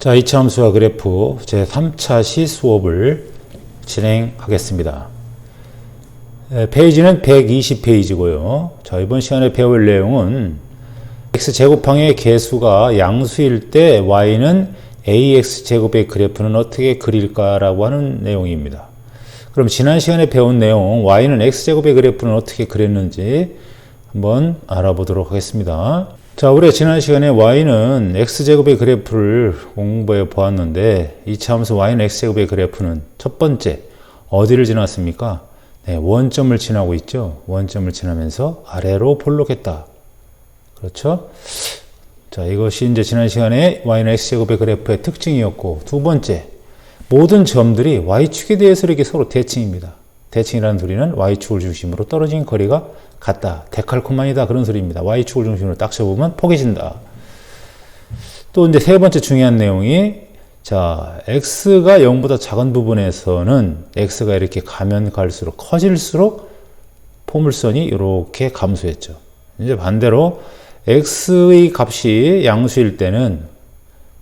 자, 이차함수와 그래프 제3차 시 수업을 진행하겠습니다. 페이지는 120페이지고요. 자, 이번 시간에 배울 내용은 x제곱항의 개수가 양수일 때 y는 ax제곱의 그래프는 어떻게 그릴까라고 하는 내용입니다. 그럼 지난 시간에 배운 내용 y는 x제곱의 그래프는 어떻게 그렸는지 한번 알아보도록 하겠습니다. 자, 우리가 지난 시간에 y는 x제곱의 그래프를 공부해 보았는데 이차함수 y는 x제곱의 그래프는 첫 번째 어디를 지났습니까? 네, 원점을 지나고 있죠. 원점을 지나면서 아래로 볼록했다. 그렇죠? 자, 이것이 이제 지난 시간에 y는 x제곱의 그래프의 특징이었고, 두 번째, 모든 점들이 y축에 대해서 이렇게 서로 대칭입니다. 대칭이라는 소리는 y축을 중심으로 떨어진 거리가 같다. 데칼코마니다. 그런 소리입니다. y축을 중심으로 딱 접으면 포개진다. 또 이제 세 번째 중요한 내용이, 자, x가 0보다 작은 부분에서는 x가 이렇게 가면 갈수록 커질수록 포물선이 이렇게 감소했죠. 이제 반대로 x의 값이 양수일 때는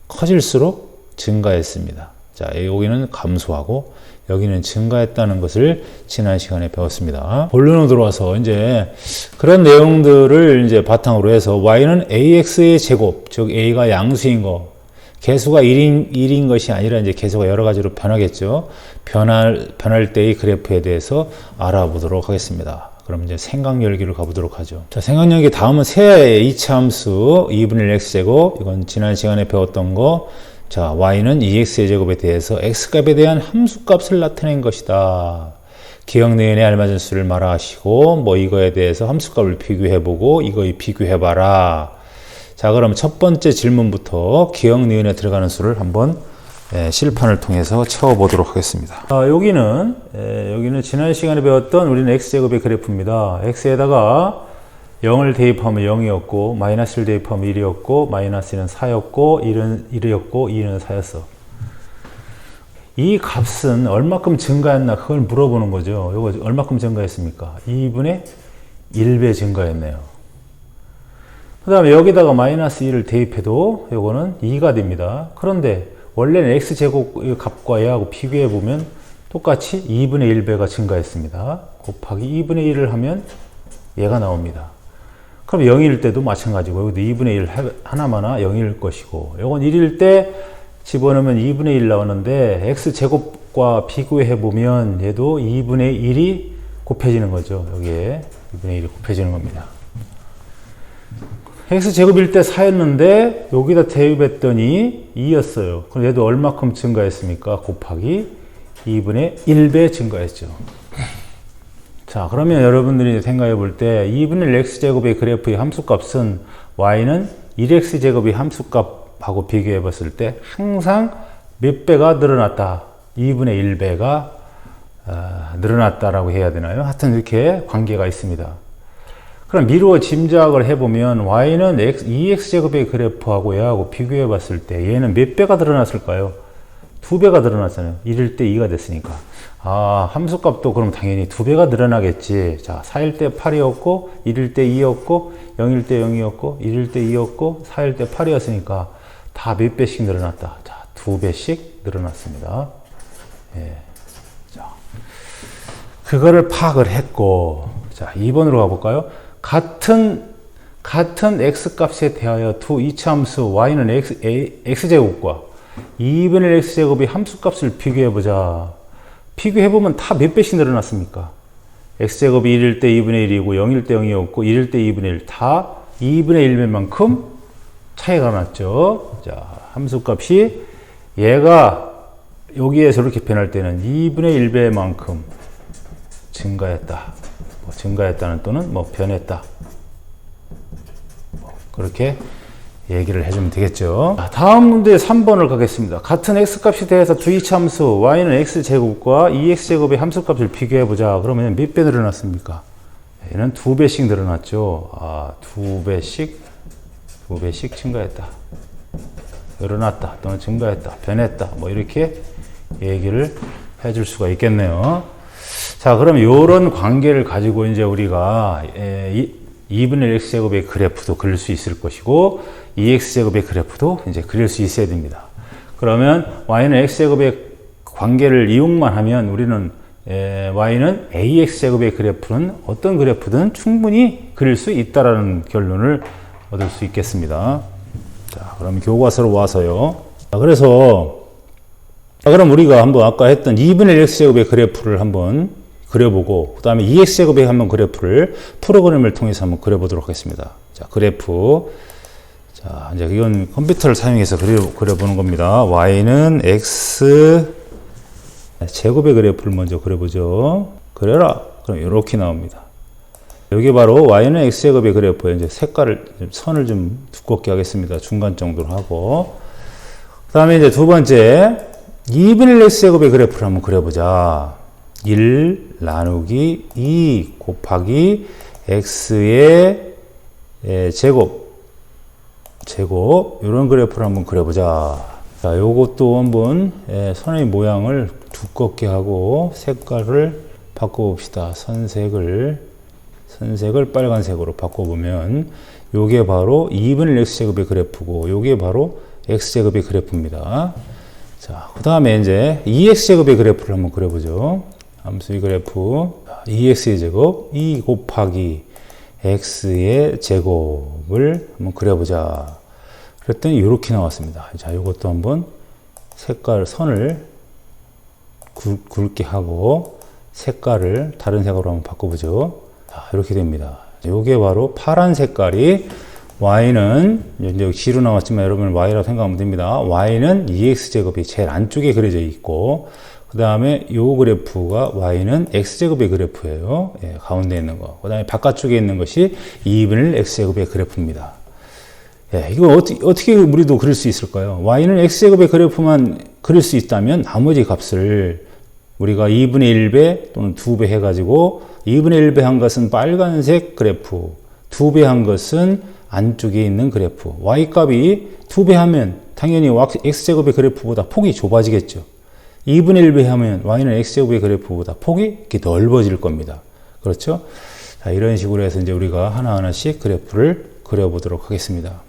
커질수록 증가했습니다. 자, 여기는 감소하고 여기는 증가했다는 것을 지난 시간에 배웠습니다. 본론으로 들어와서 이제 그런 내용들을 이제 바탕으로 해서 y는 ax의 제곱, 즉 a가 양수인 거, 개수가 1인 것이 아니라 이제 개수가 여러 가지로 변하겠죠. 변할 때의 그래프에 대해서 알아보도록 하겠습니다. 그럼 이제 생각열기를 가보도록 하죠. 자, 생각열기 다음은 세 이차함수 2분의 1 x제곱, 이건 지난 시간에 배웠던 거. 자, y는 2x의 제곱에 대해서 x값에 대한 함수값을 나타낸 것이다. 기억 내연에 알맞은 수를 말하시고, 뭐 이거에 대해서 함수값을 비교해보고 이거에 비교해봐라. 자, 그럼 첫 번째 질문부터 기억 니은에 들어가는 수를 한번 실판을 통해서 채워보도록 하겠습니다. 여기는 지난 시간에 배웠던 우리는 x제곱의 그래프입니다. x에다가 0을 대입하면 0이었고, 마이너스를 대입하면 1이었고, 마이너스 1은 4였고, 1은 1이었고, 2는 4였어. 이 값은 얼마큼 증가했나 그걸 물어보는 거죠. 이거 얼마큼 증가했습니까? 2분의 1배 증가했네요. 그 다음에 여기다가 마이너스 1을 대입해도 이거는 2가 됩니다. 그런데 원래는 x제곱 값과 얘하고 비교해보면 똑같이 2분의 1배가 증가했습니다. 곱하기 2분의 1을 하면 얘가 나옵니다. 그럼 0일 때도 마찬가지고, 여기도 2분의 1 하나마나 0일 것이고, 이건 1일 때 집어넣으면 2분의 1 나오는데, x제곱과 비교해보면 얘도 2분의 1이 곱해지는 거죠. 여기에 2분의 1이 곱해지는 겁니다. x제곱일 때 4였는데, 여기다 대입했더니 2였어요. 그럼 얘도 얼마큼 증가했습니까? 곱하기 2분의 1배 증가했죠. 자, 그러면 여러분들이 생각해 볼 때 2분의 1 x제곱의 그래프의 함수값은 y는 1x제곱의 함수값하고 비교해 봤을 때 항상 몇 배가 늘어났다. 2분의 1배가 늘어났다라고 해야 되나요? 하여튼 이렇게 관계가 있습니다. 그럼 미루어 짐작을 해보면 y는 2x제곱의 그래프하고 얘하고 비교해 봤을 때 얘는 몇 배가 늘어났을까요? 2배가 늘어났잖아요. 1일 때 2가 됐으니까. 아, 함수값도 그럼 당연히 2배가 늘어나겠지. 자, 4일 때 8이었고, 1일 때 2였고, 0일 때 0이었고, 1일 때 2였고, 4일 때 8이었으니까 다 몇 배씩 늘어났다. 자, 2배씩 늘어났습니다. 예. 자, 그거를 파악을 했고, 자, 2번으로 가볼까요? 같은 x값에 대하여 두 이차함수 y는 x제곱과 2분의 1 x제곱의 함수값을 비교해보자. 비교해보면 다 몇 배씩 늘어났습니까? x제곱이 1일 때 2분의 1이고 0일 때 0이었고 1일 때 2분의 1, 다 2분의 1배만큼 차이가 났죠. 자, 함수값이 얘가 여기에서 이렇게 변할 때는 2분의 1배만큼 증가했다. 뭐 증가했다는 또는 뭐 변했다. 뭐 그렇게 얘기를 해주면 되겠죠. 다음 문제 3번을 가겠습니다. 같은 x값에 대해서 두 이차함수 y는 x제곱과 2x제곱의 함수값을 비교해보자. 그러면 몇 배 늘어났습니까? 얘는 2배씩 늘어났죠. 아, 2배씩 증가했다. 늘어났다 또는 증가했다, 변했다, 뭐 이렇게 얘기를 해줄 수가 있겠네요. 자, 그럼 이런 관계를 가지고 이제 우리가 2분의 1 x제곱의 그래프도 그릴 수 있을 것이고 2x제곱의 그래프도 이제 그릴 수 있어야 됩니다. 그러면 y는 x제곱의 관계를 이용만 하면 우리는 y는 ax제곱의 그래프는 어떤 그래프든 충분히 그릴 수 있다라는 결론을 얻을 수 있겠습니다. 자, 그럼 교과서로 와서요. 자, 그럼 우리가 한번 아까 했던 2분의 1 x제곱의 그래프를 한번 그려보고, 그 다음에 2x제곱의 한번 그래프를 프로그램을 통해서 한번 그려보도록 하겠습니다. 자, 그래프. 자, 이제 이건 컴퓨터를 사용해서 그려보는 겁니다. y는 x 제곱의 그래프를 먼저 그려보죠. 그려라. 그럼 이렇게 나옵니다. 여기 바로 y는 x제곱의 그래프에 이제 색깔을, 선을 좀 두껍게 하겠습니다. 중간 정도로 하고. 그 다음에 이제 두 번째, 2분의 1 x제곱의 그래프를 한번 그려보자. 1 나누기 2 곱하기 x의 제곱, 이런 그래프를 한번 그려보자. 자, 요것도 한번 선의 모양을 두껍게 하고 색깔을 바꿔봅시다. 선색을 빨간색으로 바꿔보면 요게 바로 2분의 1 x제곱의 그래프고 요게 바로 x제곱의 그래프입니다. 자, 그 다음에 이제 2x제곱의 그래프를 한번 그려보죠. 함수의 그래프 2x의 제곱 2 곱하기 x의 제곱을 한번 그려보자. 그랬더니 이렇게 나왔습니다. 자, 이것도 한번 색깔, 선을 굵게 하고 색깔을 다른 색으로 한번 바꿔보죠. 자, 이렇게 됩니다. 이게 바로 파란 색깔이 y는, 여기 G로 나왔지만 여러분 y라고 생각하면 됩니다. y는 2x제곱이 제일 안쪽에 그려져 있고, 그 다음에 요 그래프가 y는 x제곱의 그래프예요. 예, 가운데 있는 거. 그 다음에 바깥쪽에 있는 것이 2분의 1 x제곱의 그래프입니다. 예, 이거 어떻게 우리도 그릴 수 있을까요? y는 x제곱의 그래프만 그릴 수 있다면 나머지 값을 우리가 2분의 1배 또는 2배 해가지고 2분의 1배 한 것은 빨간색 그래프, 2배 한 것은 안쪽에 있는 그래프. y 값이 2배 하면 당연히 x제곱의 그래프보다 폭이 좁아지겠죠. 2분의 1배 하면 y는 x제곱의 그래프보다 폭이 이렇게 넓어질 겁니다. 그렇죠? 자, 이런 식으로 해서 이제 우리가 하나하나씩 그래프를 그려보도록 하겠습니다.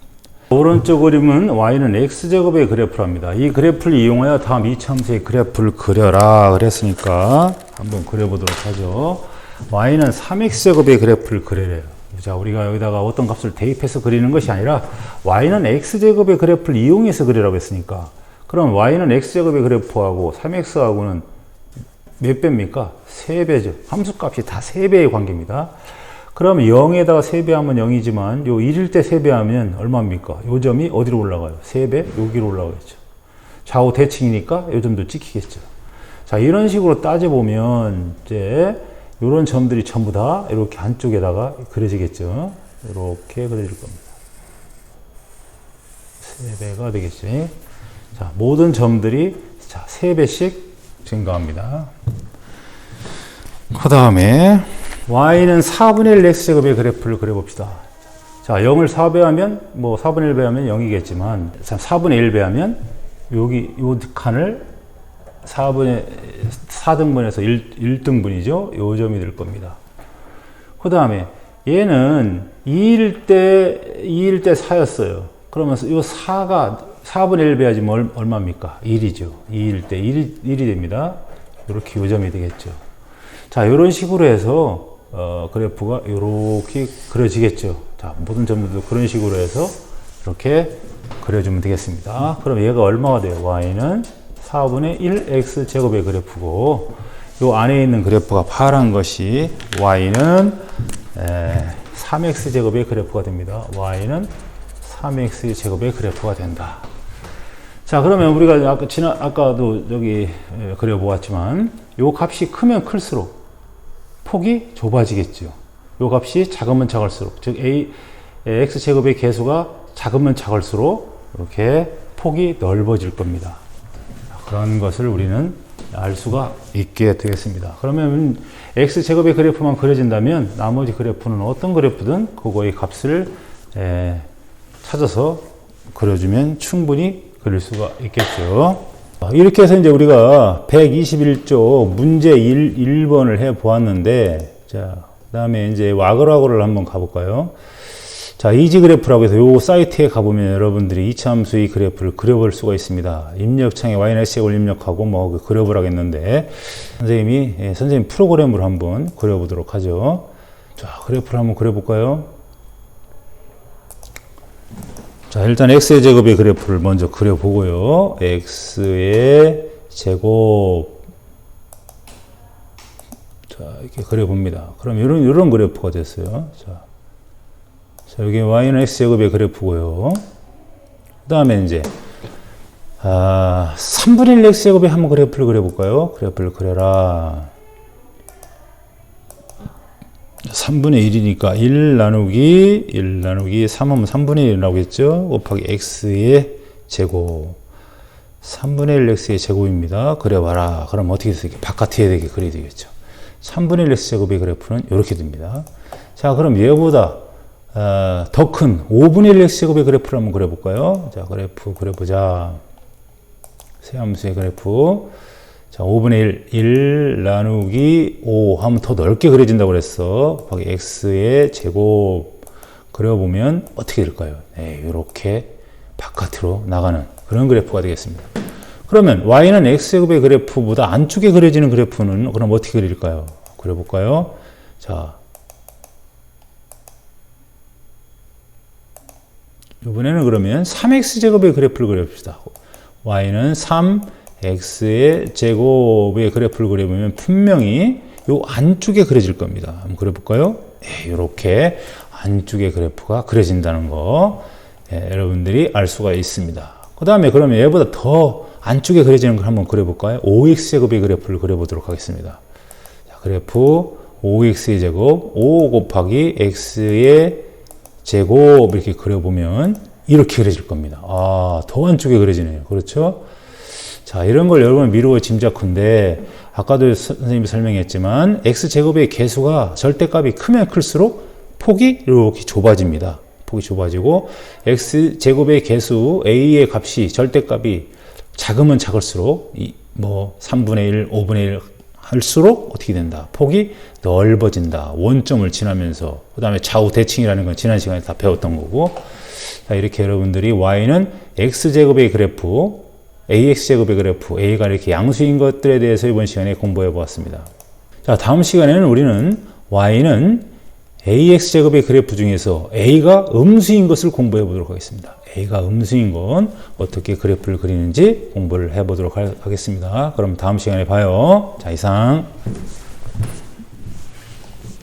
오른쪽 그림은 y는 x제곱의 그래프랍니다. 이 그래프를 이용하여 다음 이차함수의 그래프를 그려라 그랬으니까 한번 그려보도록 하죠. y는 3x제곱의 그래프를 그리래요. 자, 우리가 여기다가 어떤 값을 대입해서 그리는 것이 아니라 y는 x제곱의 그래프를 이용해서 그리라고 했으니까, 그럼 y는 x제곱의 그래프하고 3x하고는 몇 배입니까? 3배죠. 함수값이 다 3배의 관계입니다. 그러면 0에다가 3배하면 0이지만 요 1일 때 3배하면 얼마입니까? 요 점이 어디로 올라가요? 3배? 여기로 올라가겠죠. 좌우 대칭이니까 요 점도 찍히겠죠. 자, 이런 식으로 따져보면 이제 요런 점들이 전부 다 이렇게 안쪽에다가 그려지겠죠. 이렇게 그려질 겁니다. 3배가 되겠죠. 자, 모든 점들이 자, 3배씩 증가합니다. 그 다음에 y는 4분의 1 x제곱의 그래프를 그려봅시다. 자, 0을 4배하면, 4분의 1배하면 0이겠지만, 4분의 1배하면, 여기, 요 칸을 4등분해서 1등분이죠? 요 점이 될 겁니다. 그 다음에, 얘는 2일 때 4였어요. 그러면 요 4분의 1배하지면 얼마입니까? 1이죠. 2일 때 1이 됩니다. 이렇게 요 점이 되겠죠. 자, 이런 식으로 해서 그래프가 이렇게 그려지겠죠. 자, 모든 점들도 그런 식으로 해서 이렇게 그려주면 되겠습니다. 그럼 얘가 얼마가 돼요? y는 4분의 1 x제곱의 그래프고, 요 안에 있는 그래프가 파란 것이 y는 3x제곱의 그래프가 됩니다. y는 3x제곱의 그래프가 된다. 자, 그러면 우리가 아까도 여기 그려보았지만, 요 값이 크면 클수록 폭이 좁아지겠죠. 요 값이 작으면 작을수록, 즉 x제곱의 개수가 작으면 작을수록 이렇게 폭이 넓어질 겁니다. 그런 것을 우리는 알 수가 있게 되겠습니다. 그러면 x제곱의 그래프만 그려진다면 나머지 그래프는 어떤 그래프든 그거의 값을 찾아서 그려주면 충분히 그릴 수가 있겠죠. 이렇게 해서 이제 우리가 121쪽 문제 1번을 해 보았는데, 자, 그 다음에 이제 와글와글을 한번 가볼까요? 자, 이지 그래프라고 해서 요 사이트에 가보면 여러분들이 이차함수의 그래프를 그려볼 수가 있습니다. 입력창에 y는 x제곱을 입력하고 뭐 그려보라겠는데 선생님 프로그램으로 한번 그려보도록 하죠. 자, 그래프를 한번 그려볼까요? 자, 일단 x의 제곱의 그래프를 먼저 그려보고요. x의 제곱. 자, 이렇게 그려봅니다. 그럼 이런 그래프가 됐어요. 자, 여기 y는 x제곱의 그래프고요. 그 다음에 이제 3분의 1 x제곱의 한번 그래프를 그려볼까요? 그래프를 그려라. 3분의 1이니까 1 나누기 3하면 3분의 1이라고 했죠? 곱하기 x의 제곱. 3분의 1 x의 제곱입니다. 그려봐라. 그럼 어떻게 되게 바깥에 되게 그려야 되겠죠? 3분의 1 x제곱의 그래프는 이렇게 됩니다. 자, 그럼 얘보다 더 큰 5분의 1 x제곱의 그래프를 한번 그려볼까요? 자, 그래프 그려보자. 세함수의 그래프. 자, 5분의 1 나누기 5 하면 더 넓게 그려진다고 그랬어. 곱하기 x의 제곱. 그려보면 어떻게 될까요? 네, 이렇게 바깥으로 나가는 그런 그래프가 되겠습니다. 그러면 y는 x제곱의 그래프보다 안쪽에 그려지는 그래프는 그럼 어떻게 그릴까요? 그려볼까요? 자, 이번에는 그러면 3x제곱의 그래프를 그려봅시다. y는 3x의 제곱의 그래프를 그려보면 분명히 요 안쪽에 그려질 겁니다. 한번 그려볼까요? 네, 이렇게 안쪽에 그래프가 그려진다는 거 여러분들이 알 수가 있습니다. 그 다음에 그러면 얘보다 더 안쪽에 그려지는 걸 한번 그려볼까요? 5x제곱의 그래프를 그려보도록 하겠습니다. 자, 그래프 5x의 제곱 5 곱하기 x의 제곱 이렇게 그려보면 이렇게 그려질 겁니다. 더 안쪽에 그려지네요. 그렇죠? 자, 이런 걸 여러분 미루어 짐작컨대 아까도 선생님이 설명했지만 x제곱의 개수가 절대값이 크면 클수록 폭이 이렇게 좁아집니다. 폭이 좁아지고 x제곱의 개수 a의 값이 절대값이 작으면 작을수록 3분의 1, 5분의 1 할수록 어떻게 된다? 폭이 넓어진다. 원점을 지나면서. 그 다음에 좌우 대칭이라는 건 지난 시간에 다 배웠던 거고. 자, 이렇게 여러분들이 y는 x제곱의 그래프, ax제곱의 그래프, a가 이렇게 양수인 것들에 대해서 이번 시간에 공부해 보았습니다. 자, 다음 시간에는 우리는 y는 ax제곱의 그래프 중에서 a가 음수인 것을 공부해 보도록 하겠습니다. a가 음수인 건 어떻게 그래프를 그리는지 공부를 해 보도록 하겠습니다. 그럼 다음 시간에 봐요. 자, 이상.